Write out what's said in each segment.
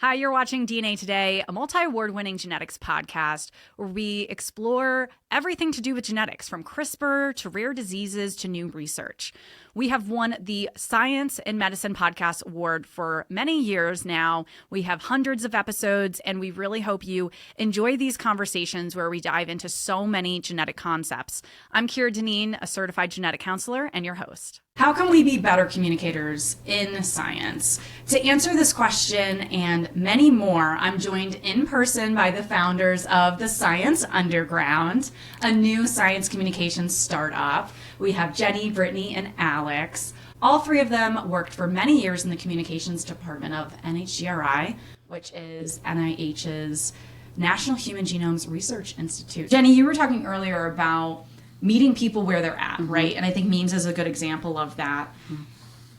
Hi, you're watching DNA Today, a multi-award-winning genetics podcast where we explore everything to do with genetics, from CRISPR to rare diseases to new research. We have won the Science and Medicine Podcast Award for many years now. We have hundreds of episodes, and we really hope you enjoy these conversations where we dive into so many genetic concepts. I'm Kira Dineen, a certified genetic counselor and your host. How can we be better communicators in science? To answer this question and many more, I'm joined in person by the founders of the Science Underground, a new science communications startup. We have Jenny, Britny, and Alex. All three of them worked for many years in the communications department of NHGRI, which is NIH's National Human Genomes Research Institute. Jenny, you were talking earlier about meeting people where they're at, right? And I think memes is a good example of that.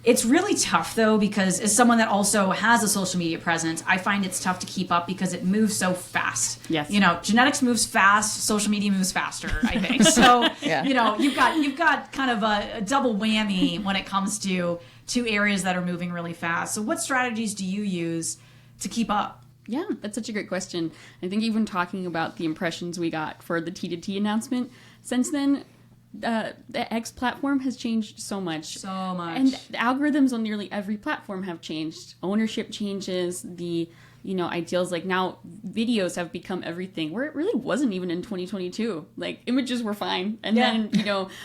It's really tough, though, because as someone that also has a social media presence, I find it's tough to keep up because it moves so fast. Yes. You know, genetics moves fast, social media moves faster, I think. So, you know, you've got kind of a double whammy when it comes to two areas that are moving really fast. So what strategies do you use to keep up? Yeah, that's such a great question. I think even talking about the impressions we got for the T2T announcement, since then, the X platform has changed so much. And the algorithms on nearly every platform have changed. Ownership changes, the, ideals, like now videos have become everything, where it really wasn't even in 2022. Like, images were fine. And then,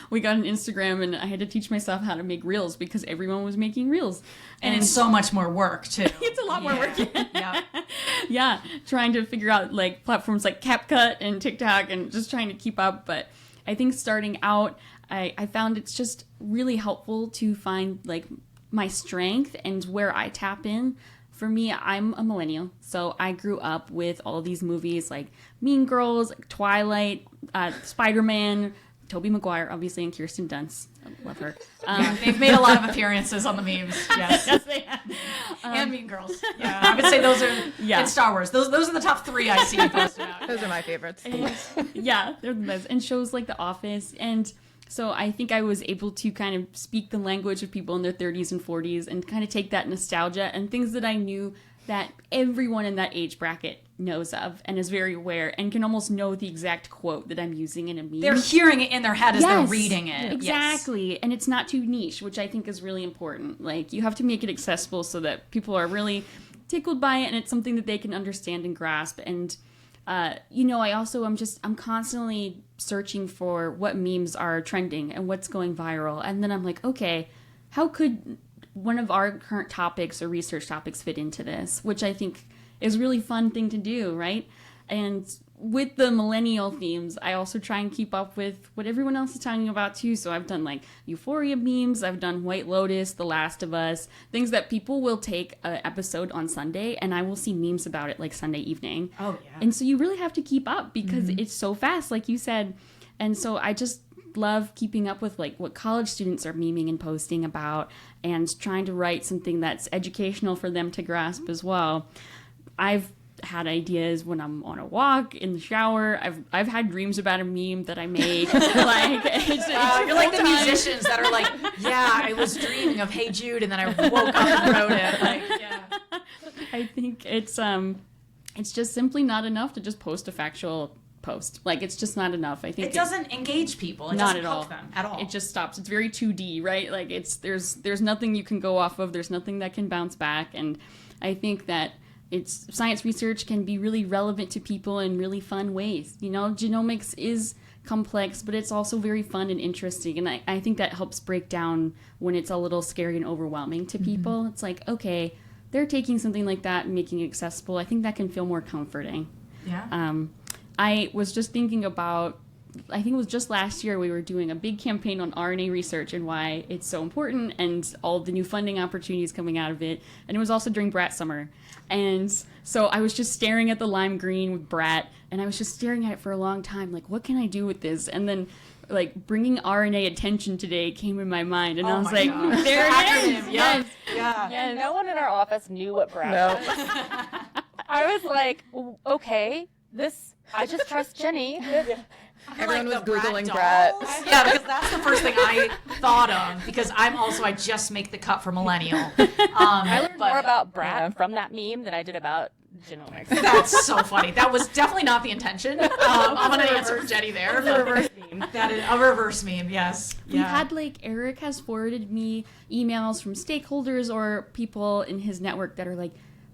we got an Instagram and I had to teach myself how to make reels because everyone was making reels. And it's so much more work, too. It's a lot more work. Yeah, trying to figure out, like, platforms like CapCut and TikTok and just trying to keep up. But I think starting out, I found it's just really helpful to find, like, my strength and where I tap in. For me, I'm a millennial, so I grew up with all these movies like Mean Girls, like Twilight, Spider-Man, Tobey Maguire, obviously, and Kirsten Dunst. I love her. They've made a lot of appearances on the memes. Yes, yes they have. And Mean Girls. Yeah, I would say those are in Star Wars. Those are the top three I see posted out. Those are my favorites. And, yeah, they're the best. And shows like The Office. And so I think I was able to kind of speak the language of people in their 30s and 40s and kind of take that nostalgia and things that I knew that everyone in that age bracket knows of and is very aware and can almost know the exact quote that I'm using in a meme. They're hearing it in their head as they're reading it. Exactly. Yes. And it's not too niche, which I think is really important. Like, you have to make it accessible so that people are really tickled by it and it's something that they can understand and grasp. And, I'm constantly searching for what memes are trending and what's going viral. And then I'm like, okay, how could one of our current topics or research topics fit into this, which I think is a really fun thing to do, right? And with the millennial themes, I also try and keep up with what everyone else is talking about too. So I've done like Euphoria memes, I've done White Lotus, The Last of Us, things that people will take an episode on Sunday and I will see memes about it like Sunday evening. Oh yeah. And so you really have to keep up because it's so fast, like you said. And so I just love keeping up with like what college students are memeing and posting about and trying to write something that's educational for them to grasp as well. I've had ideas when I'm on a walk, in the shower. I've had dreams about a meme that I make. Like, you're like the musicians that are like, I was dreaming of Hey Jude, and then I woke up and wrote it. Like, I think it's just simply not enough to just post a factual post. Like, it's just not enough. I think it doesn't engage people. It not doesn't at hook them at all. It just stops. It's very 2D, right? Like, there's nothing you can go off of. There's nothing that can bounce back. And I think that science research can be really relevant to people in really fun ways. Genomics is complex, but it's also very fun and interesting. And I think that helps break down when it's a little scary and overwhelming to people. It's like, okay, they're taking something like that and making it accessible. I think that can feel more comforting. Yeah. I was just thinking about, I think it was just last year, we were doing a big campaign on RNA research and why it's so important and all the new funding opportunities coming out of it. And it was also during Brat Summer. And so I was just staring at the lime green with Brat, and I was just staring at it for a long time, like, what can I do with this? And then, like, bringing RNA attention today came in my mind, and I was like, gosh. There it is! Yes. Yeah. No one in our office knew what Brat was. I was like, okay, I just trust Jenny. Everyone was Googling Brett. Brett. Yeah, because that's the first thing I thought of, because I just make the cut for millennial. I learned more about Brett from that meme than I did about genomics. That's so funny. That was definitely not the intention. I'm going to answer for Jenny there. The reverse meme. That is a reverse meme, yes. We've had, like, Eric has forwarded me emails from stakeholders or people in his network that are like,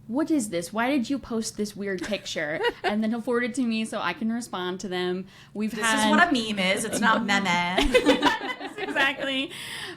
what is this? Why did you post this weird picture? And then he'll forward it to me so I can respond to them. This is what a meme is. It's not meme. Exactly.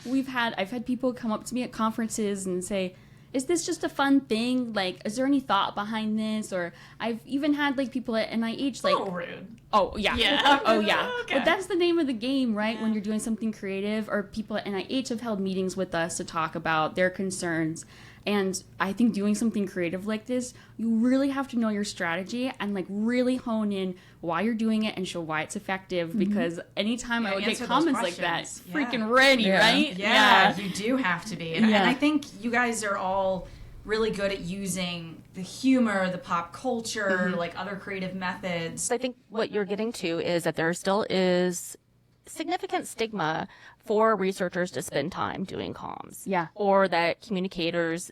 I've had people come up to me at conferences and say, is this just a fun thing? Like, is there any thought behind this? Or I've even had, like, people at NIH, like... Oh, rude. Oh, yeah. Yeah. Oh, yeah. Okay. But that's the name of the game, right? Yeah. When you're doing something creative, or people at NIH have held meetings with us to talk about their concerns. And I think doing something creative like this, you really have to know your strategy and, like, really hone in why you're doing it and show why it's effective. Because anytime I would get comments like that, freaking ready, right? Yeah, you do have to be. And I think you guys are all really good at using the humor, the pop culture, like other creative methods. I think what you're getting to is that there still is significant stigma for researchers to spend time doing comms. Yeah. Or that communicators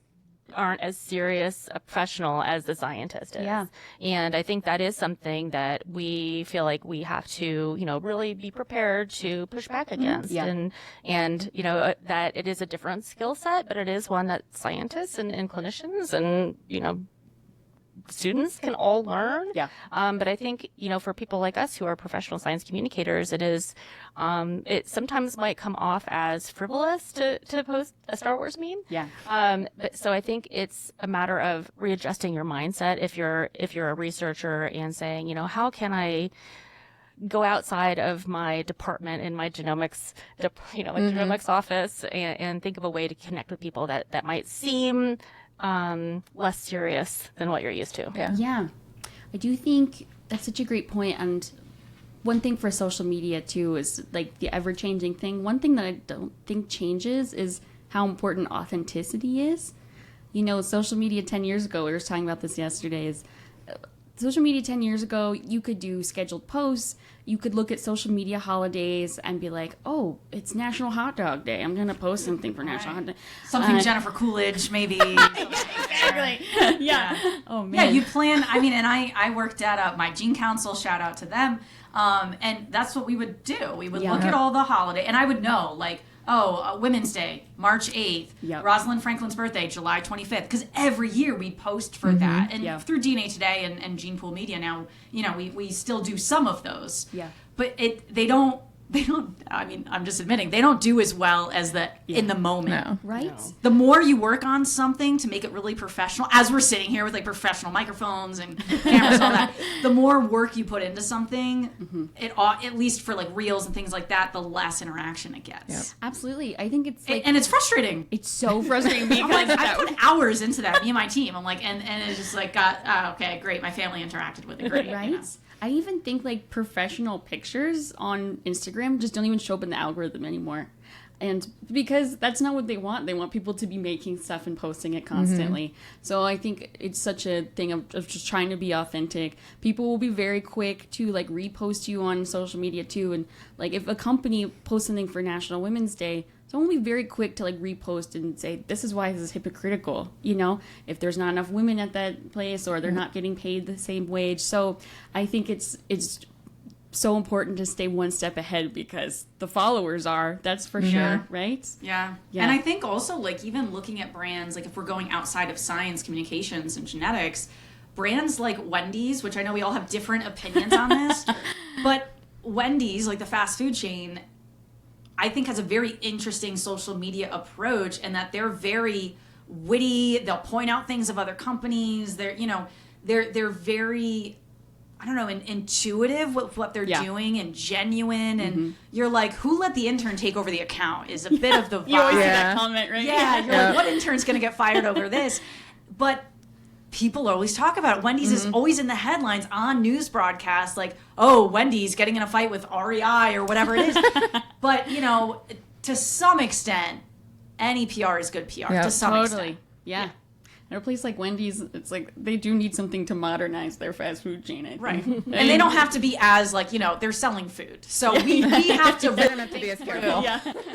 aren't as serious a professional as the scientist is. Yeah. And I think that is something that we feel like we have to, really be prepared to push back against. Yeah. And that it is a different skill set, but it is one that scientists and clinicians and, students can all learn. Yeah. But I think, for people like us who are professional science communicators, it sometimes might come off as frivolous to post a Star Wars meme. Yeah. So I think it's a matter of readjusting your mindset if you're a researcher and saying, how can I go outside of my department in my genomics, genomics office and think of a way to connect with people that might seem less serious than what you're used to. Yeah. I do think that's such a great point. And one thing for social media too is, like, the ever-changing thing. One thing that I don't think changes is how important authenticity is. Social media 10 years ago, we were talking about this yesterday, social media 10 years ago, you could do scheduled posts. You could look at social media holidays and be like, oh, it's National Hot Dog Day. I'm going to post something for National Hot Dog Day. Something Jennifer Coolidge, maybe. Exactly. Yeah. Oh, man. Yeah, you plan. And I worked at my Gene Council, shout out to them. And that's what we would do. We would look at all the holiday, and I would know, like, Women's Day, March 8th, Rosalind Franklin's birthday, July 25th, because every year we post for that. And through DNA Today and Gene Pool Media now, we still do some of those. Yeah. But they don't, I'm just admitting, they don't do as well as in the moment. No. Right? No. The more you work on something to make it really professional, as we're sitting here with, like, professional microphones and cameras and all that, the more work you put into something, it at least for, like, reels and things like that, the less interaction it gets. Yep. Absolutely. I think it's like... And it's frustrating. It's so frustrating because... I'm like, I put hours into that, me and my team. I'm like, and it's just like, okay, great. My family interacted with it. Great. Right? I even think, like, professional pictures on Instagram just don't even show up in the algorithm anymore. And because that's not what they want. They want people to be making stuff and posting it constantly. So I think it's such a thing of just trying to be authentic. People will be very quick to, like, repost you on social media too. And, like, if a company posts something for National Women's Day, someone will be very quick to, like, repost and say, this is why this is hypocritical, if there's not enough women at that place or they're not getting paid the same wage. So I think it's so important to stay one step ahead because the followers are, that's for sure, right? Yeah. And I think also, like, even looking at brands, like, if we're going outside of science, communications, and genetics, brands like Wendy's, which I know we all have different opinions on this, but Wendy's, like the fast food chain, I think has a very interesting social media approach, and that they're very witty. They'll point out things of other companies. They're very, I don't know, intuitive with what they're doing and genuine. And you're like, who let the intern take over the account is a bit of the vibe. You always see that comment, right? Yeah, you're like, what intern's going to get fired over this? But people always talk about it. Wendy's is always in the headlines on news broadcasts, like, oh, Wendy's getting in a fight with REI or whatever it is. But, to some extent, any PR is good PR. To some extent. Yeah. At a place like Wendy's, it's like they do need something to modernize their fast food chain, I think. Right. And they don't have to be as, like, you know, they're selling food. So we have to They don't have to be as careful.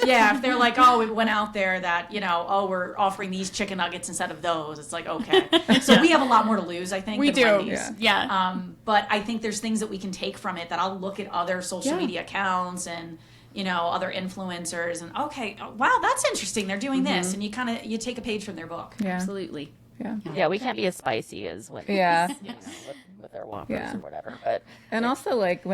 Yeah, if they're like, oh, we went out there that, you know, oh, we're offering these chicken nuggets instead of those. It's like, okay. So we have a lot more to lose, I think. We than do. Wendy's. Yeah. But I think there's things that we can take from it that I'll look at other social media accounts and, you know, other influencers and, okay, wow, that's interesting. They're doing this. And you take a page from their book. Yeah. Absolutely. Yeah, we can't be as spicy as when Yeah. with their Whoppers or whatever. But And also, like,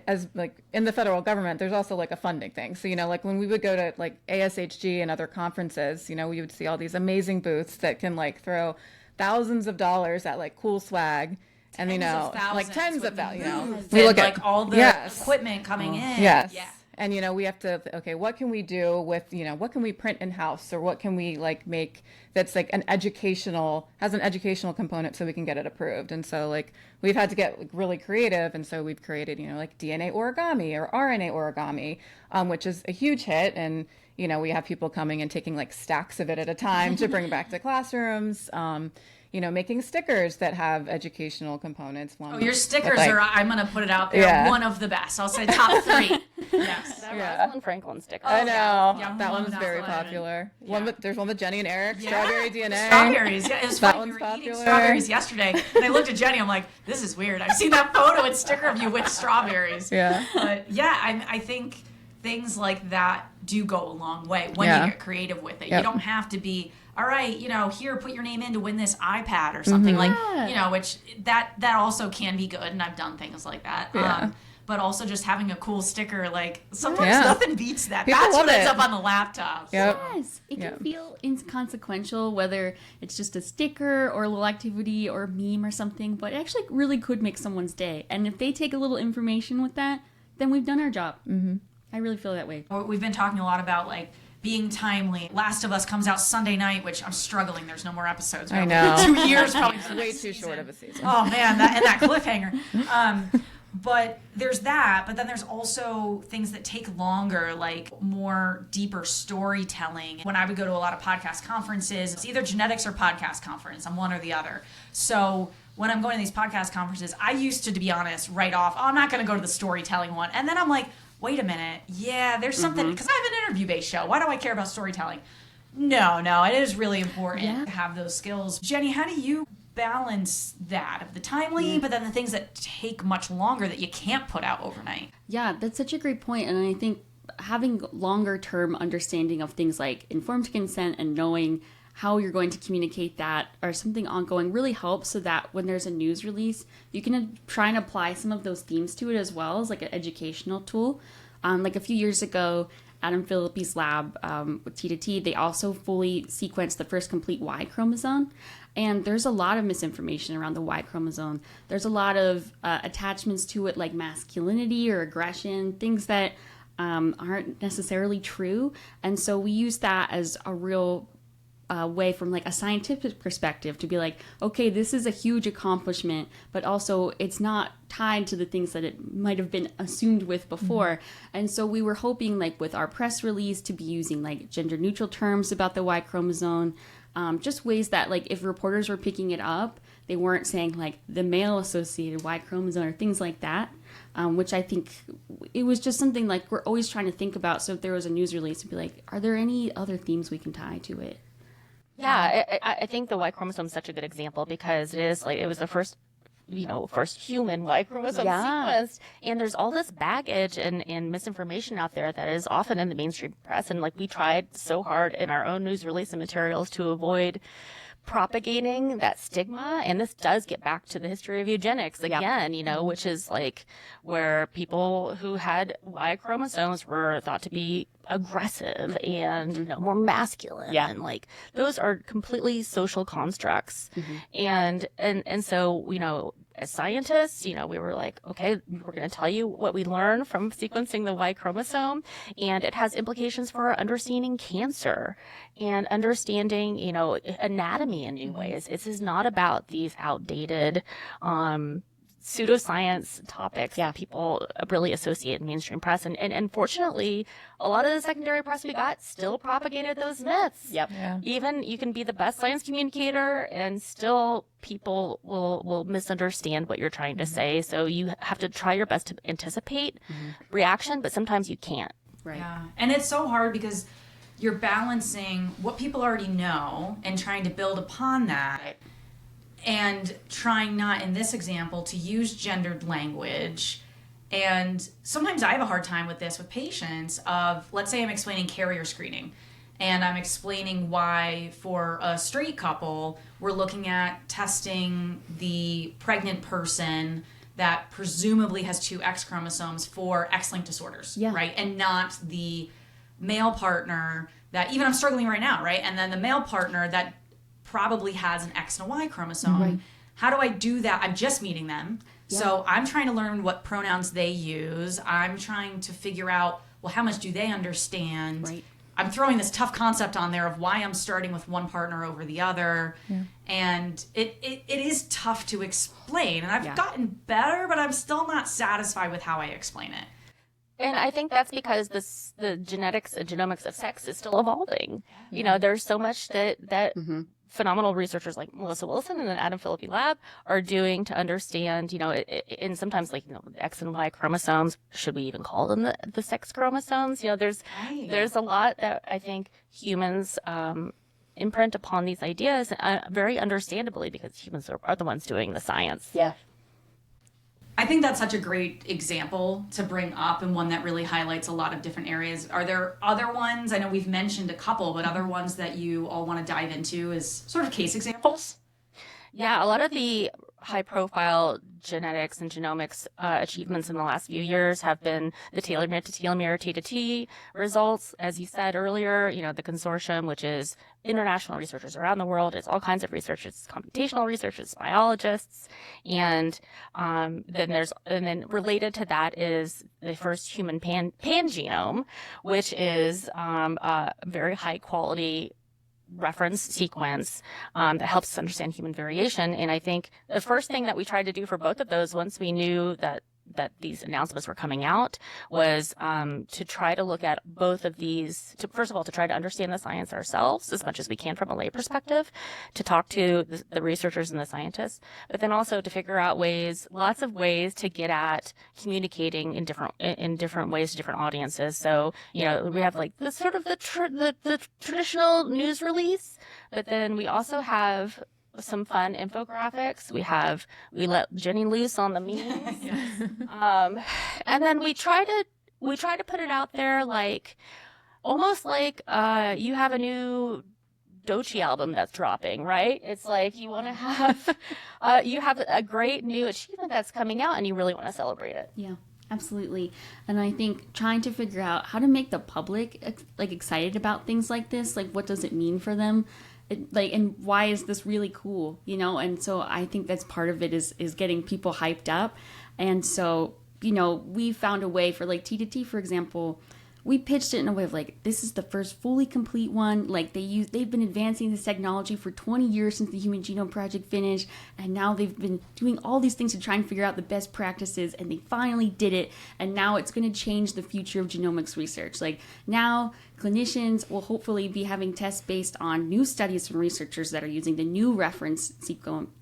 as in the federal government, there's also like a funding thing. So, you know, like when we would go to like ASHG and other conferences, you know, we would see all these amazing booths that can like throw thousands of dollars at like cool swag. And, you know, like tens of thousands, you know, we look at like all the equipment coming in. Yes. Yeah. And, you know, we have to, okay, what can we do with, you know, what can we print in-house, or what can we like make that's like has an educational component so we can get it approved. And so like we've had to get like, really creative. And so we've created, you know, like DNA origami or RNA origami, which is a huge hit. And, you know, we have people coming and taking like stacks of it at a time to bring back to classrooms. You know, making stickers that have educational components. Your stickers are, I'm going to put it out there, one of the best. I'll say top 3. Yes. Rosalind Franklin sticker. I know. Yeah, that one's very popular. There's one with Jenny and Eric, Strawberry DNA. Strawberries. Yeah, it was that funny. one's We were eating popular. strawberries yesterday, and I looked at Jenny. I'm like, this is weird. I've seen that photo and sticker of you with strawberries. Yeah. But yeah, I think things like that do go a long way when you get creative with it. Yep. You don't have to be, all right, you know, here, put your name in to win this iPad or something like, you know, which that also can be good. And I've done things like that. Yeah. But also just having a cool sticker, like sometimes nothing beats that. People That's love what ends it. up on the laptop. Yep. Yes, it can feel inconsequential, whether it's just a sticker or a little activity or a meme or something, but it actually really could make someone's day. And if they take a little information with that, then we've done our job. Mm-hmm. I really feel that way. We've been talking a lot about like being timely. Last of Us comes out Sunday night, which I'm struggling. There's no more episodes. I know. 2 years probably. It's way too short of a season. Oh man, that cliffhanger. But there's that, but then there's also things that take longer, like more deeper storytelling. When I would go to a lot of podcast conferences, it's either genetics or podcast conference. I'm one or the other. So when I'm going to these podcast conferences, I used to be honest, right off, I'm not going to go to the storytelling one. And then I'm like, wait a minute. Yeah, there's something, because I have an interview-based show. Why do I care about storytelling? No, it is really important to have those skills. Jenny, how do you balance that of the timely, but then the things that take much longer that you can't put out overnight? Yeah, that's such a great point. And I think having longer term understanding of things like informed consent and knowing how you're going to communicate that or something ongoing really helps, so that when there's a news release, you can try and apply some of those themes to it as well as like an educational tool. Like a few years ago, Adam Phillippi's lab with T2T, they also fully sequenced the first complete Y chromosome. And there's a lot of misinformation around the Y chromosome. There's a lot of attachments to it like masculinity or aggression, things that aren't necessarily true. And so we use that as a real way from like a scientific perspective to be like, okay, this is a huge accomplishment, but also it's not tied to the things that it might have been assumed with before. And so we were hoping like with our press release to be using like gender neutral terms about the Y chromosome, just ways that like if reporters were picking it up, they weren't saying like the male associated Y chromosome or things like that, which I think it was just something like we're always trying to think about. So if there was a news release, to be like, are there any other themes we can tie to it? Yeah, I think the Y chromosome is such a good example because it was the first human Y chromosome sequenced. And there's all this baggage and misinformation out there that is often in the mainstream press. And like we tried so hard in our own news release and materials to avoid propagating that stigma. And this does get back to the history of eugenics again, which is like where people who had Y chromosomes were thought to be aggressive and more masculine. Yeah. And like those are completely social constructs. And so, as scientists, we were like, okay, we're going to tell you what we learned from sequencing the Y chromosome, and it has implications for our understanding cancer and understanding, anatomy in new ways. This is not about these outdated, pseudoscience topics that people really associate in mainstream press. And unfortunately, a lot of the secondary press we got still propagated those myths. Yep. Yeah. Even you can be the best science communicator and still people will misunderstand what you're trying to say. So you have to try your best to anticipate reaction, but sometimes you can't. Right. Yeah. And it's so hard because you're balancing what people already know and trying to build upon that. And trying not, in this example, to use gendered language. And sometimes I have a hard time with this with patients of, let's say I'm explaining carrier screening. And I'm explaining why for a straight couple, we're looking at testing the pregnant person that presumably has 2 X chromosomes for X-linked disorders, right? And not the male partner that, even I'm struggling right now, right? And then the male partner that probably has an X and a Y chromosome. Right. How do I do that? I'm just meeting them. So I'm trying to learn what pronouns they use. I'm trying to figure out, well, how much do they understand? Right. I'm throwing this tough concept on there of why I'm starting with one partner over the other. And it is tough to explain. And I've gotten better, but I'm still not satisfied with how I explain it. And I think that's because the genetics and genomics of sex is still evolving. You know, there's so much that phenomenal researchers like Melissa Wilson and the Adam Philippi lab are doing to understand, you know, and sometimes like, you know, X and Y chromosomes, should we even call them the sex chromosomes? You know, there's a lot that I think humans imprint upon these ideas very understandably because humans are the ones doing the science. Yeah. I think that's such a great example to bring up and one that really highlights a lot of different areas. Are there other ones? I know we've mentioned a couple, but other ones that you all want to dive into as sort of case examples? Yeah, a lot of the high-profile genetics and genomics achievements in the last few years have been the telomere to telomere T to T results. As you said earlier, you know, the consortium, which is international researchers around the world. It's all kinds of research. It's computational research. It's biologists. And then related to that is the first human pangenome, which is a very high-quality reference sequence that helps us understand human variation. And I think the first thing that we tried to do for both of those, once we knew that these announcements were coming out, was to try to look at both of these, first of all, to try to understand the science ourselves as much as we can from a lay perspective, to talk to the researchers and the scientists, but then also to figure out lots of ways to get at communicating in different ways to different audiences. So, you know, we have like the sort of the traditional news release, but then we also have some fun infographics. We let Jenny loose on the memes. And then we try to put it out there like almost like you have a new Doechii album that's dropping, right? It's like you want to have you have a great new achievement that's coming out and you really want to celebrate it. Yeah, absolutely. And I think trying to figure out how to make the public like excited about things like this, like what does it mean for them? And why is this really cool, you know? And so I think that's part of it is getting people hyped up. And so, you know, we found a way for like T to T, for example, we pitched it in a way of like, this is the first fully complete one. Like they've been advancing this technology for 20 years since the Human Genome Project finished. And now they've been doing all these things to try and figure out the best practices. And they finally did it. And now it's going to change the future of genomics research. Like now clinicians will hopefully be having tests based on new studies from researchers that are using the new reference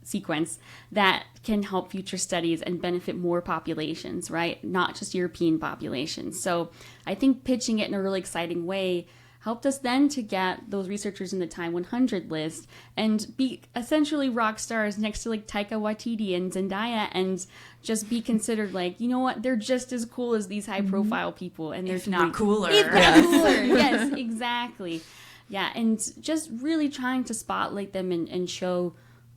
sequence that can help future studies and benefit more populations, right? Not just European populations. So I think pitching it in a really exciting way helped us then to get those researchers in the Time 100 list and be essentially rock stars next to like Taika Waititi and Zendaya and just be considered like, you know what, they're just as cool as these high profile people. And If not cooler. If not cooler. Yes, exactly. Yeah, and just really trying to spotlight them and show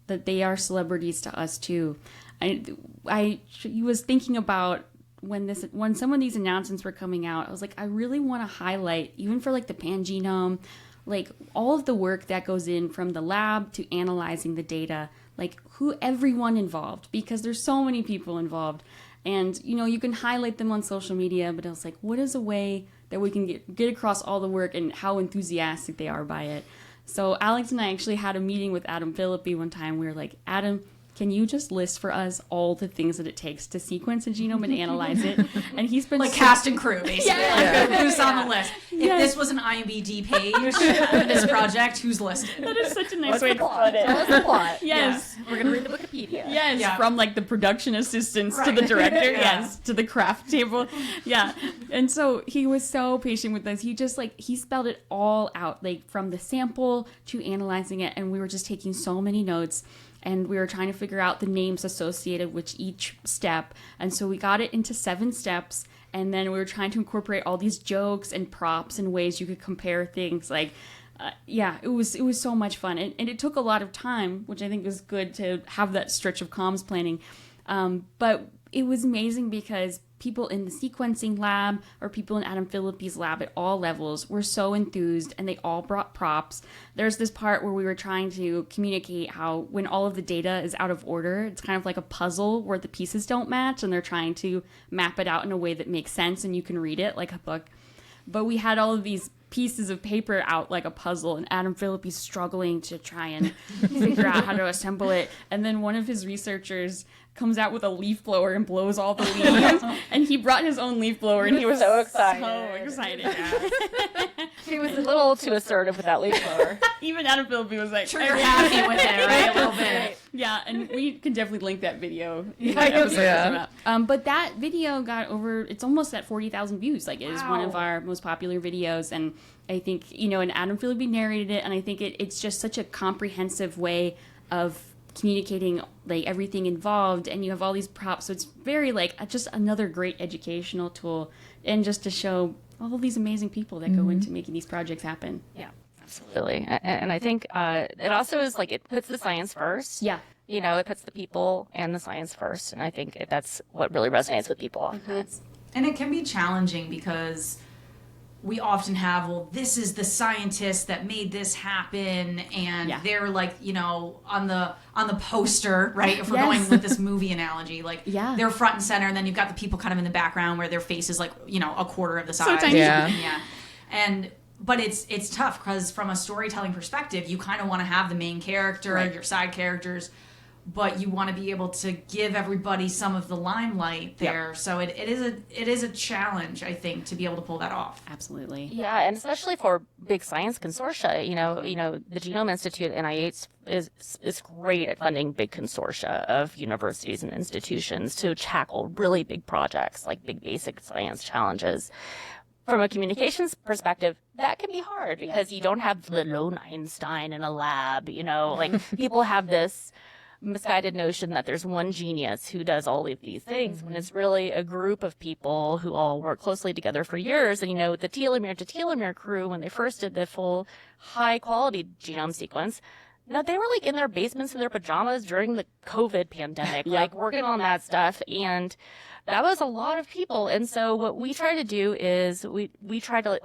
that they are celebrities to us too. I was thinking about when some of these announcements were coming out, I was like, I really want to highlight, even for like the pangenome, like all of the work that goes in from the lab to analyzing the data, like everyone involved, because there's so many people involved. And, you know, you can highlight them on social media, but I was like, what is a way that we can get across all the work and how enthusiastic they are by it? So Alex and I actually had a meeting with Adam Philippi one time. We were like, Adam, can you just list for us all the things that it takes to sequence a genome and analyze it? And he's been Like cast and crew, basically. Who's on the list? If Yes. this was an IMDb page for this project, who's listed? That is such a nice What's way the to plot? What's the plot? Yes. We're going to read the Wikipedia. Yes, Yeah. from like the production assistants to the Right. director, Yeah. yes, to the craft table. Yeah. And so he was so patient with us. He just he spelled it all out, like from the sample to analyzing it. And we were just taking so many notes. And we were trying to figure out the names associated with each step. And so we got it into 7 steps. And then we were trying to incorporate all these jokes and props and ways you could compare things. It was so much fun. And it took a lot of time, which I think was good to have that stretch of comms planning. But it was amazing because people in the sequencing lab or people in Adam Phillippe's lab at all levels were so enthused, and they all brought props. There's this part where we were trying to communicate how when all of the data is out of order, it's kind of like a puzzle where the pieces don't match, and they're trying to map it out in a way that makes sense and you can read it like a book. But we had all of these pieces of paper out like a puzzle, and Adam Phillippe's struggling to try and figure out how to assemble it. And then one of his researchers comes out with a leaf blower and blows all the leaves. And he brought his own leaf blower, and he was so excited. So excited. He was a little too assertive with that leaf blower. Even Adam Philippe was like, Sure, you're happy with it, right? A little bit. yeah, and we can definitely link that video. Yeah. But that video got it's almost at 40,000 views. Like, it is one of our most popular videos. And I think, and Adam Phillippe narrated it. And I think it's just such a comprehensive way of communicating like everything involved, and you have all these props. So it's very just another great educational tool, and just to show all of these amazing people that go into making these projects happen. Yeah, absolutely. And I think it also is it puts the science first. Yeah. It puts the people and the science first. And I think that's what really resonates with people. And it can be challenging because we often have, this is the scientist that made this happen, and they're on the poster, right? If we're going with this movie analogy, they're front and center, and then you've got the people kind of in the background where their face is a quarter of the size. So tiny. Yeah. But it's tough because from a storytelling perspective, you kind of want to have the main character, your side characters, but you want to be able to give everybody some of the limelight there. Yep. So it is a challenge, I think, to be able to pull that off. Absolutely. Yeah, and especially for big science consortia, the Genome Institute, NIH, is great at funding big consortia of universities and institutions to tackle really big projects like big basic science challenges. From a communications perspective, that can be hard because you don't have the lone Einstein in a lab, people have this misguided notion that there's one genius who does all of these things, when it's really a group of people who all work closely together for years. And, the telomere to telomere crew, when they first did the full high quality genome sequence, they were in their basements in their pajamas during the COVID pandemic, working on that stuff. And that was a lot of people. And so what we try to do is we try to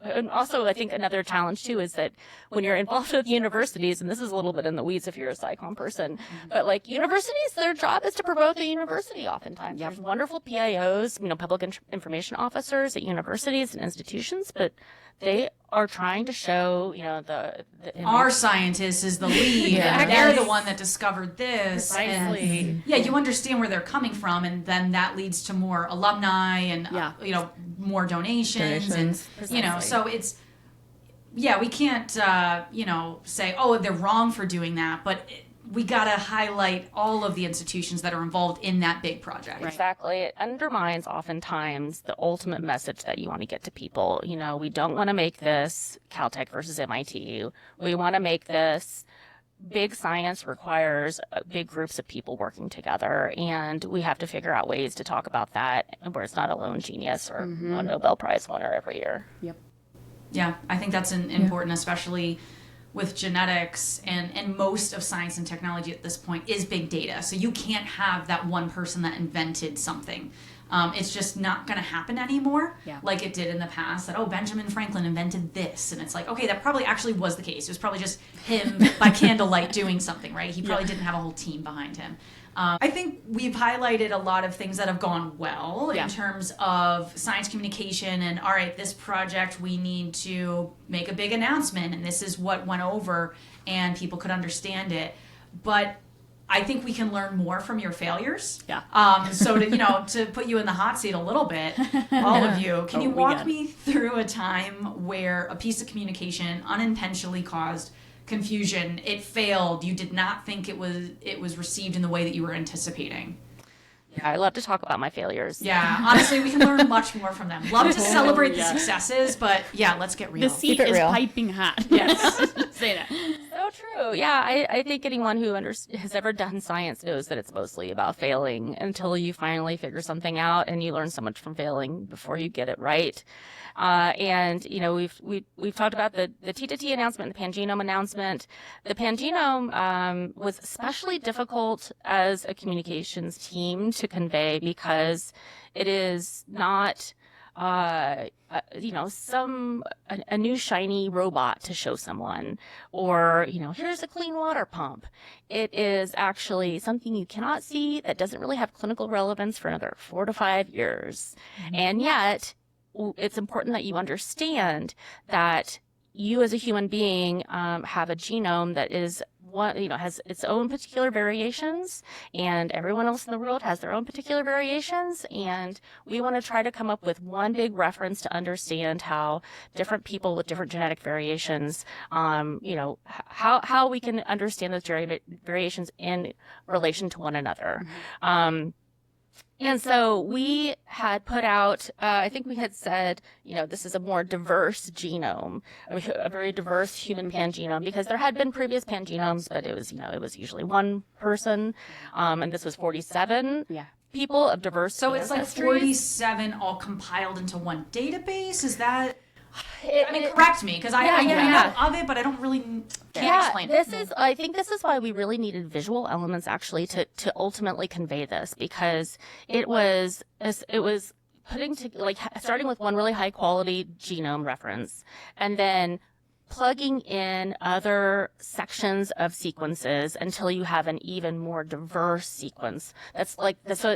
and also I think another challenge too is that when you're involved with universities, and this is a little bit in the weeds if you're a SciComm person, but universities, their job is to promote the university oftentimes. There's wonderful PIOs, public information officers at universities and institutions, but they are trying to show, our scientist is the lead. And they're the one that discovered this. Precisely. And, you understand where they're coming from, and then that leads to more alumni and more donations. And so it's we can't say they're wrong for doing that, but we got to highlight all of the institutions that are involved in that big project. Right. Exactly. It undermines oftentimes the ultimate message that you want to get to people. We don't want to make this Caltech versus MIT. We want to make this big science requires big groups of people working together, and we have to figure out ways to talk about that where it's not a lone genius or a Nobel Prize winner every year. Yep. Yeah, I think that's important, especially with genetics, and most of science and technology at this point is big data. So you can't have that one person that invented something. It's just not going to happen anymore like it did in the past, that, Benjamin Franklin invented this. And it's okay, that probably actually was the case. It was probably just him by candlelight doing something, right? He probably didn't have a whole team behind him. I think we've highlighted a lot of things that have gone well in terms of science communication and, all right, this project, we need to make a big announcement, and this is what went over, and people could understand it. But I think we can learn more from your failures. Yeah. So to put you in the hot seat a little bit, all of you, can you walk me through a time where a piece of communication unintentionally caused confusion? It failed. You did not think it was received in the way that you were anticipating. Yeah, I love to talk about my failures. Yeah, honestly, we can learn much more from them. Love to celebrate the successes, but yeah, let's get real. The seat is piping hot. Yes. Say that. So true. Yeah, I think anyone who has ever done science knows that it's mostly about failing until you finally figure something out, and you learn so much from failing before you get it right. And we've talked about the T2T announcement, the Pangenome announcement. The Pangenome was especially difficult as a communications team to convey because it is not a new shiny robot to show someone, or here's a clean water pump. It is actually something you cannot see, that doesn't really have clinical relevance for another 4 to 5 years, and yet it's important that you understand that you as a human being have a genome that is has its own particular variations, and everyone else in the world has their own particular variations, and we want to try to come up with one big reference to understand how different people with different genetic variations, how we can understand those variations in relation to one another. And so we had put out, I think we had said, this is a more diverse genome, a very diverse human pangenome, because there had been previous pangenomes, but it was usually one person, and this was 47 people of diverse So it's like ancestries. 47 all compiled into one database? Is that... correct me, because I know of it, but I don't really can't explain it. I think this is why we really needed visual elements actually to ultimately convey this, because it was putting to starting with one really high quality genome reference, and then plugging in other sections of sequences until you have an even more diverse sequence.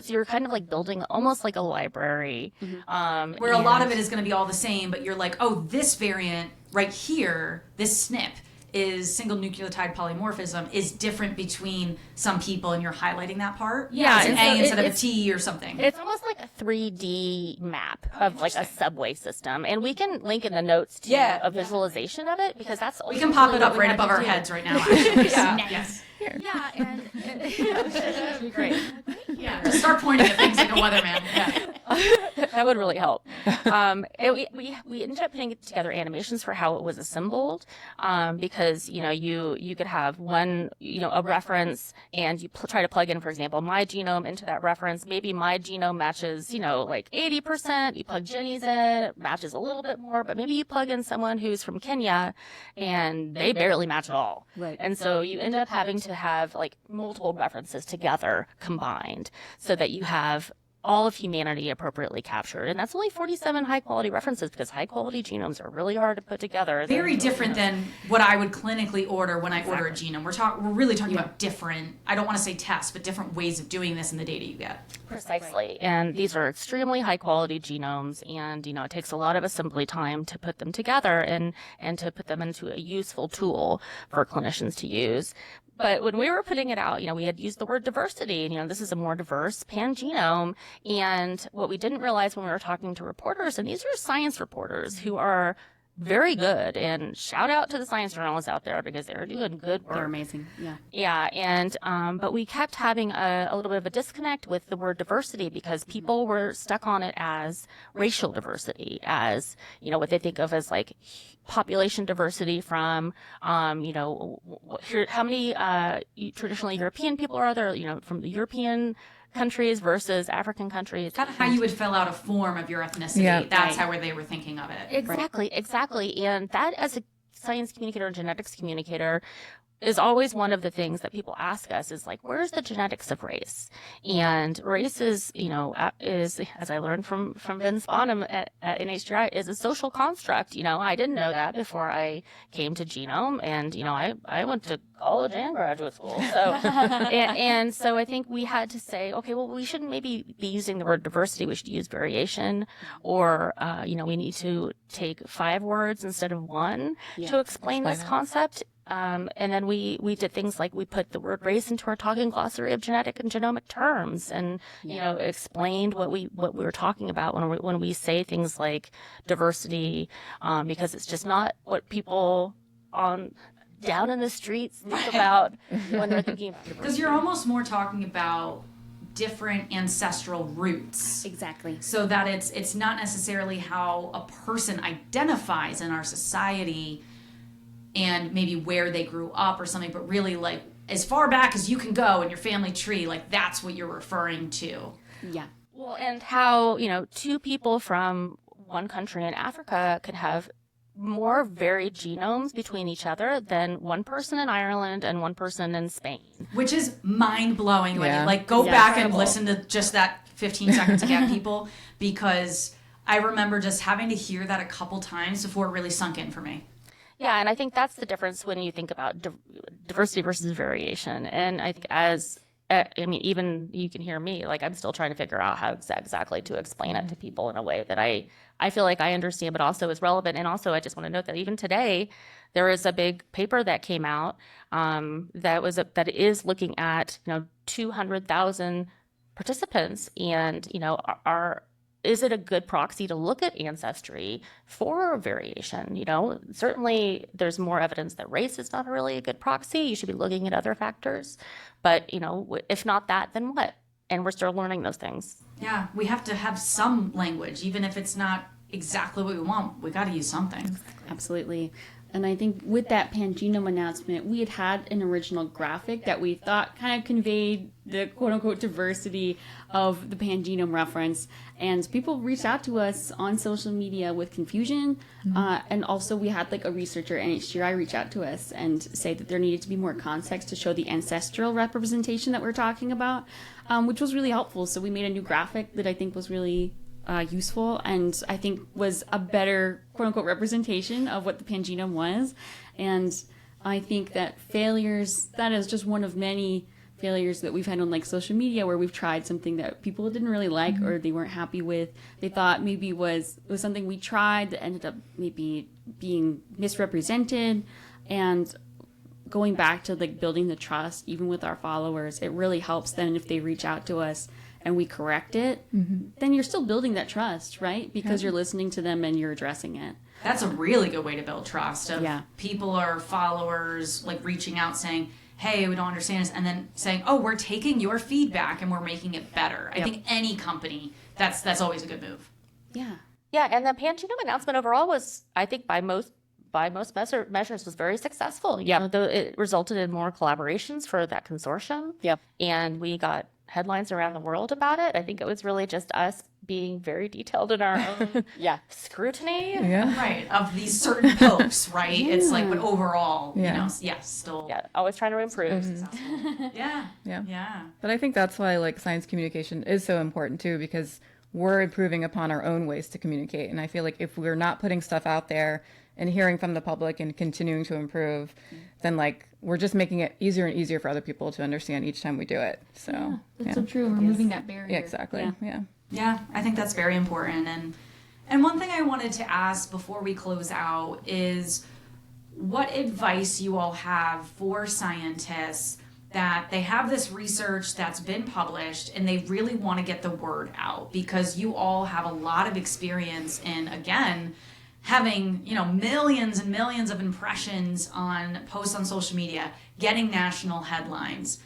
You're kind of like building almost like a library. Where a lot of it is going to be all the same, but you're like, oh, this variant right here, this SNP is single nucleotide polymorphism, is different between some people, and you're highlighting that part? Yeah. It's an A instead of a T or something. It's almost like a 3D map of like a subway system. And we can link in the notes to a visualization of it, because that's we can pop it up right above our heads right now. Actually. Yes. Yeah, and that'd be great. Yeah, just start pointing at things like a weatherman. Yeah. That would really help. We ended up putting together animations for how it was assembled, because you could have one a reference, and you try to plug in, for example, my genome into that reference. Maybe my genome matches like 80%. You plug Jenny's in, it matches a little bit more, but maybe you plug in someone who's from Kenya, and they barely match at all. Right. And so you end up having to have like multiple references together combined, so that you have all of humanity appropriately captured. And that's only 47 high quality references, because high quality genomes are really hard to put together. Very different than what I would clinically order when I order a genome. We're really talking about different, I don't want to say tests, but different ways of doing this in the data you get. Precisely. And these are extremely high quality genomes, and it takes a lot of assembly time to put them together and to put them into a useful tool for clinicians to use. But when we were putting it out, we had used the word diversity, and, this is a more diverse pangenome. And what we didn't realize when we were talking to reporters, and these are science reporters who are very good, and shout out to the science journalists out there, because they're doing good work. They're amazing. Yeah. Yeah. And, but we kept having a little bit of a disconnect with the word diversity, because people were stuck on it as racial diversity, as, what they think of as like population diversity from, how many traditionally European people are there, from the European countries versus African countries. Kind of how you would fill out a form of your ethnicity. Yeah. That's how they were thinking of it. Exactly. And that, as a science communicator and genetics communicator, is always one of the things that people ask us, is like, where's the genetics of race? And race is, as I learned from Vince Bonham at NHGRI, is a social construct. I didn't know that before I came to Genome, and, I went to college and graduate school. So, and so I think we had to say, okay, well, we shouldn't maybe be using the word diversity. We should use variation, or, we need to take 5 words instead of 1 to explain this concept. And then we did things like we put the word race into our talking glossary of genetic and genomic terms, and explained what we were talking about when we say things like diversity, because it's just not what people down in the streets think about when they're thinking about diversity. Because you're almost more talking about different ancestral roots. Exactly. So that it's not necessarily how a person identifies in our society and maybe where they grew up or something, but really like as far back as you can go in your family tree, like that's what you're referring to. Yeah. Well, and how, two people from one country in Africa could have more varied genomes between each other than one person in Ireland and one person in Spain. Which is mind-blowing. When Yeah. you like go Yeah. back and Incredible. listen to just that 15 seconds again, people, because I remember just having to hear that a couple times before it really sunk in for me. Yeah, and I think that's the difference when you think about diversity versus variation. And I think even you can hear me, like I'm still trying to figure out how exactly to explain it to people in a way that I feel like I understand, but also is relevant. And also, I just want to note that even today, there is a big paper that came out that is looking at 200,000 participants, and is it a good proxy to look at ancestry for variation? Certainly there's more evidence that race is not really a good proxy. You should be looking at other factors. But, if not that, then what? And we're still learning those things. Yeah, we have to have some language, even if it's not exactly what we want. We got to use something. Absolutely. And I think with that pangenome announcement, we had an original graphic that we thought kind of conveyed the quote-unquote diversity of the pangenome reference. And people reached out to us on social media with confusion. And also we had like a researcher, NHGRI, reach out to us and say that there needed to be more context to show the ancestral representation that we're talking about, which was really helpful. So we made a new graphic that I think was really useful, and I think was a better quote-unquote representation of what the pangenome was. And I think that that is just one of many failures that we've had on like social media, where we've tried something that people didn't really like or they weren't happy with. They thought maybe it was something we tried that ended up maybe being misrepresented. And going back to like building the trust, even with our followers, it really helps then if they reach out to us and we correct it, then you're still building that trust, right? Because you're listening to them and you're addressing it. That's a really good way to build trust. Yeah. People or followers like reaching out saying, hey, we don't understand this, and then saying, oh, we're taking your feedback and we're making it better. I think any company, that's always a good move. Yeah. Yeah, and the pangenome announcement overall was, I think, by most measures, was very successful. Yeah, it resulted in more collaborations for that consortium. Yep. And we got headlines around the world about it. I think it was really just us being very detailed in our own scrutiny. Yeah. Right, of these certain posts, right? It's like, but overall, still. Yeah, always trying to improve. Yeah. Yeah. But I think that's why like science communication is so important too, because we're improving upon our own ways to communicate. And I feel like if we're not putting stuff out there and hearing from the public and continuing to improve, then like we're just making it easier and easier for other people to understand each time we do it. So That's so true. Removing that barrier. Yeah, exactly. Yeah. Yeah, I think that's very important. And one thing I wanted to ask before we close out is what advice you all have for scientists that they have this research that's been published and they really want to get the word out, because you all have a lot of experience in, again, having, millions and millions of impressions on posts on social media, getting national headlines.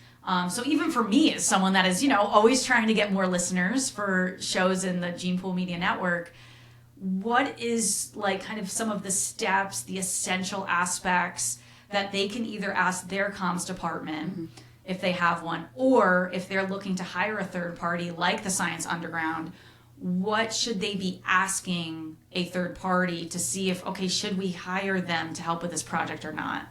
So even for me, as someone that is, always trying to get more listeners for shows in the Gene Pool Media Network, what is like kind of some of the steps, the essential aspects that they can either ask their comms department if they have one, or if they're looking to hire a third party like the Science Underground, what should they be asking a third party to see if, okay, should we hire them to help with this project or not?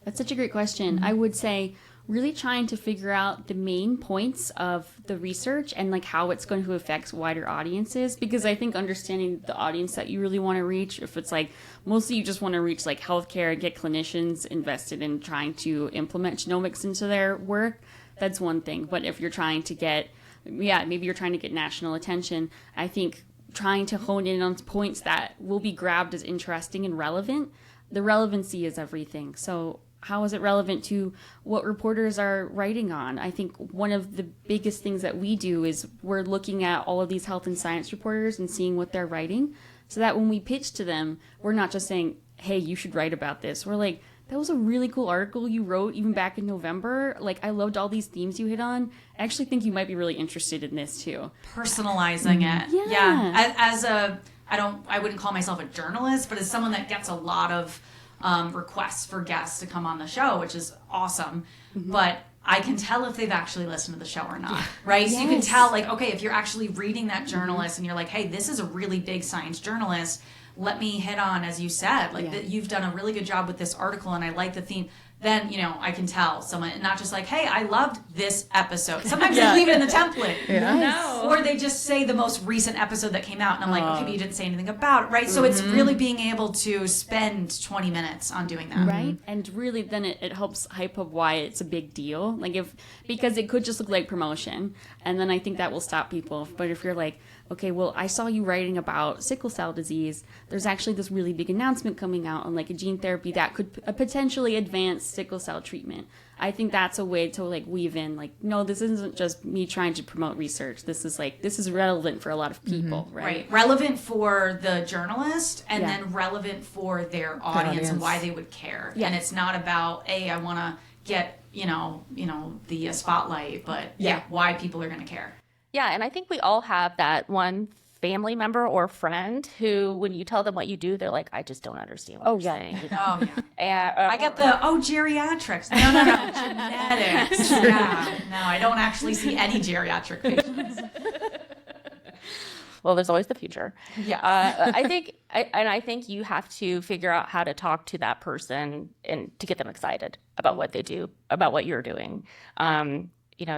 That's such a great question. I would say really trying to figure out the main points of the research and like how it's going to affect wider audiences, because I think understanding the audience that you really want to reach, if it's like mostly you just want to reach like healthcare and get clinicians invested in trying to implement genomics into their work, that's one thing. But if you're trying to get maybe you're trying to get national attention, I think trying to hone in on points that will be grabbed as interesting and relevant. The relevancy is everything. So how is it relevant to what reporters are writing on? I think one of the biggest things that we do is we're looking at all of these health and science reporters and seeing what they're writing, so that when we pitch to them, we're not just saying, hey, you should write about this. We're like, that was a really cool article you wrote even back in November. Like, I loved all these themes you hit on. I actually think you might be really interested in this too. Personalizing it. Yeah. As I wouldn't call myself a journalist, but as someone that gets a lot of requests for guests to come on the show, which is awesome. But I can tell if they've actually listened to the show or not, right? So you can tell, like, okay, if you're actually reading that journalist and you're like, hey, this is a really big science journalist, let me hit on, as you said, like, that you've done a really good job with this article and I like the theme. Then, I can tell someone, not just like, hey, I loved this episode. Sometimes they leave it in the template. No. Or they just say the most recent episode that came out. And I'm like, okay, but you didn't say anything about it, right? So it's really being able to spend 20 minutes on doing that. Right? And really then it helps hype up why it's a big deal. Like, because it could just look like promotion. And then I think that will stop people. But if you're like, okay, well, I saw you writing about sickle cell disease. There's actually this really big announcement coming out on like a gene therapy that could potentially advance sickle cell treatment. I think that's a way to like weave in, like, no, this isn't just me trying to promote research. This is relevant for a lot of people, right? Relevant for the journalist and then relevant for their audience and why they would care. And it's not about, hey, I want to get, the spotlight, but why people are going to care. Yeah, and I think we all have that one family member or friend who, when you tell them what you do, they're like, I just don't understand what you're saying. Oh, yeah. And, I get geriatrics. No, genetics. No, I don't actually see any geriatric patients. Well, there's always the future. Yeah. I think you have to figure out how to talk to that person and to get them excited about what they do, about what you're doing.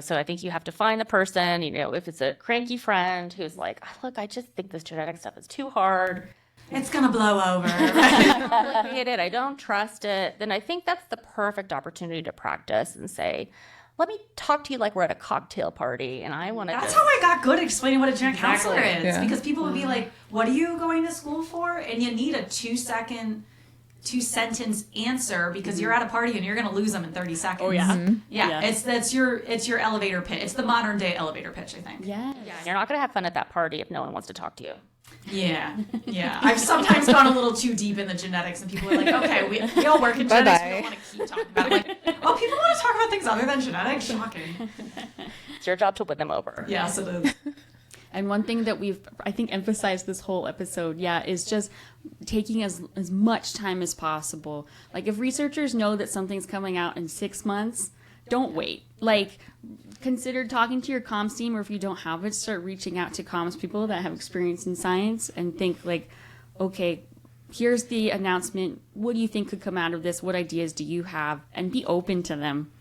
So I think you have to find the person, if it's a cranky friend who's like, look, I just think this genetic stuff is too hard. It's going to blow over. I don't trust it. Then I think that's the perfect opportunity to practice and say, let me talk to you like we're at a cocktail party and I want to. That's how I got good at explaining what a genetic counselor is. Because people would be like, what are you going to school for? And you need a 2-sentence answer because you're at a party and you're going to lose them in 30 seconds. Oh yeah. Yeah. It's your elevator pitch. It's the modern day elevator pitch, I think. Yeah. You're not going to have fun at that party if no one wants to talk to you. Yeah. I've sometimes gone a little too deep in the genetics and people are like, okay, we all work in genetics. We don't want to keep talking about it. Like, oh, people want to talk about things other than genetics? Shocking. It's your job to win them over. Yes, it is. And one thing that we've, I think, emphasized this whole episode, is just taking as much time as possible. Like, if researchers know that something's coming out in 6 months, don't wait. Like, consider talking to your comms team, or if you don't have it, start reaching out to comms people that have experience in science and think, like, okay, here's the announcement. What do you think could come out of this? What ideas do you have? And be open to them.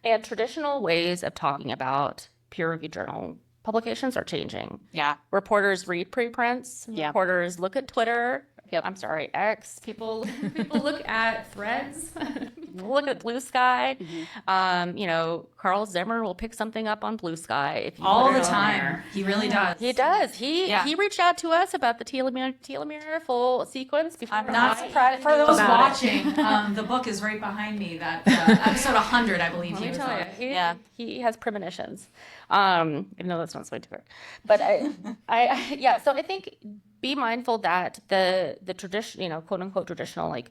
And traditional ways of talking about peer-reviewed journal publications are changing. Yeah. Reporters read preprints. Yeah. Reporters look at Twitter. X. People look at Threads. People look at Blue Sky. Carl Zimmer will pick something up on Blue Sky if you all put the it on time. there. He really does. He does. He reached out to us about the telomere full sequence. Before I'm not surprised. For those watching, the book is right behind me. That episode 100, I believe. He was on. He has premonitions. Even though that's not supposed to work. But so I think be mindful that the tradition, quote unquote traditional, like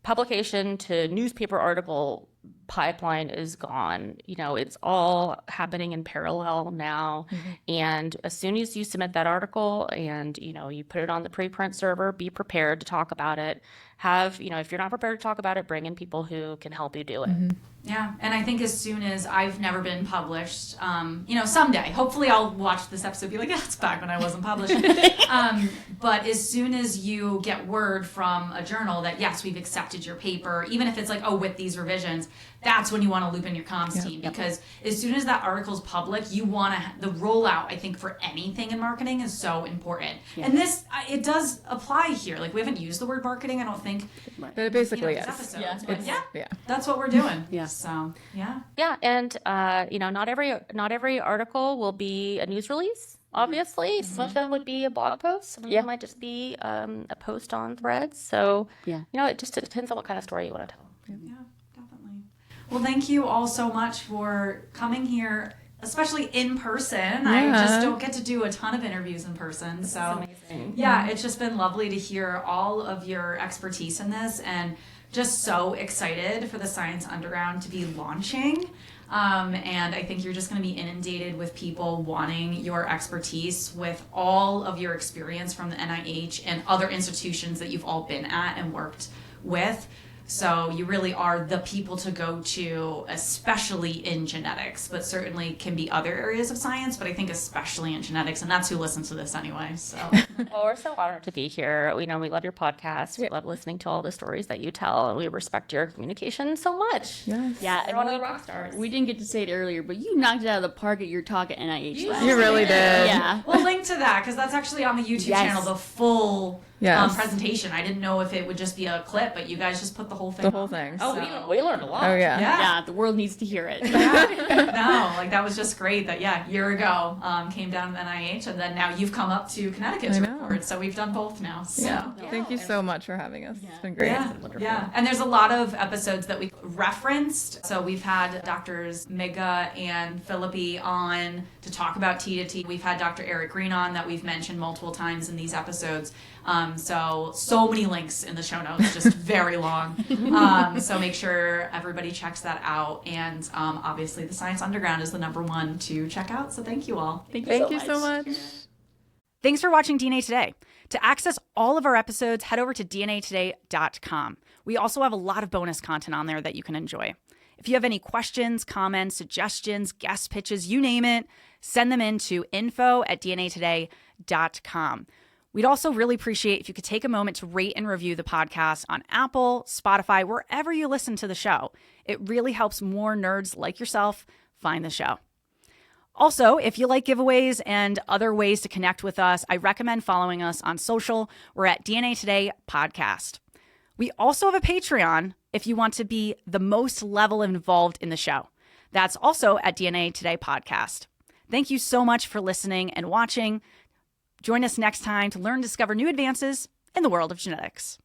publication to newspaper article pipeline is gone. It's all happening in parallel now. And as soon as you submit that article and, you put it on the preprint server, be prepared to talk about it. If you're not prepared to talk about it, bring in people who can help you do it. Yeah, and I think as soon as I've never been published, someday, hopefully I'll watch this episode and be like, yeah, it's back when I wasn't published. But as soon as you get word from a journal that, yes, we've accepted your paper, even if it's like, oh, with these revisions, that's when you want to loop in your comms team. Because as soon as that article's public, you want to, the rollout, I think, for anything in marketing is so important. And this, it does apply here. Like, we haven't used the word marketing, I don't think. But it basically is. Episodes, but that's what we're doing. So, Yeah, and not every article will be a news release. Obviously, some of them would be a blog post. Some of them might just be a post on Threads. So, it just depends on what kind of story you want to tell. Yeah, definitely. Well, thank you all so much for coming here, especially in person. I just don't get to do a ton of interviews in person. So, yeah, it's just been lovely to hear all of your expertise in this, and just so excited for the Science Underground to be launching. And I think you're just going to be inundated with people wanting your expertise with all of your experience from the NIH and other institutions that you've all been at and worked with. So you really are the people to go to, especially in genetics, but certainly can be other areas of science, but I think especially in genetics, and that's who listens to this anyway. So Well, we're so honored to be here. We love your podcast. We love listening to all the stories that you tell, and we respect your communication so much. Yes. Yeah, You're one of the rock stars. We didn't get to say it earlier, but you knocked it out of the park at your talk at NIH last You really did. Yeah. we'll link to that because that's actually on the YouTube channel, the full presentation. I didn't know if it would just be a clip, but you guys just put the whole thing. The whole on there. thing. Oh, we learned a lot. Oh yeah. Yeah, the world needs to hear it. No, like that was just great that, a year ago came down to the NIH, and then now you've come up to Connecticut to record. So we've done both now. So. Yeah. Thank you so much for having us. It's been great. Yeah. And there's a lot of episodes that we referenced. So we've had Doctors Miga and Philippi on to talk about T to T. We've had Dr. Eric Green on that we've mentioned multiple times in these episodes. So many links in the show notes, just very long. So make sure everybody checks that out. And obviously the Science Underground is the #1 to check out. So thank you all. Thank you so much. Thanks for watching DNA Today. To access all of our episodes, head over to dnatoday.com. We also have a lot of bonus content on there that you can enjoy. If you have any questions, comments, suggestions, guest pitches, you name it, send them in to info@dnatoday.com. We'd also really appreciate if you could take a moment to rate and review the podcast on Apple, Spotify, wherever you listen to the show. It really helps more nerds like yourself find the show. Also, if you like giveaways and other ways to connect with us, I recommend following us on social. We're at DNA Today Podcast. We also have a Patreon if you want to be the most level involved in the show. That's also at DNA Today Podcast. Thank you so much for listening and watching. Join us next time to learn and discover new advances in the world of genetics.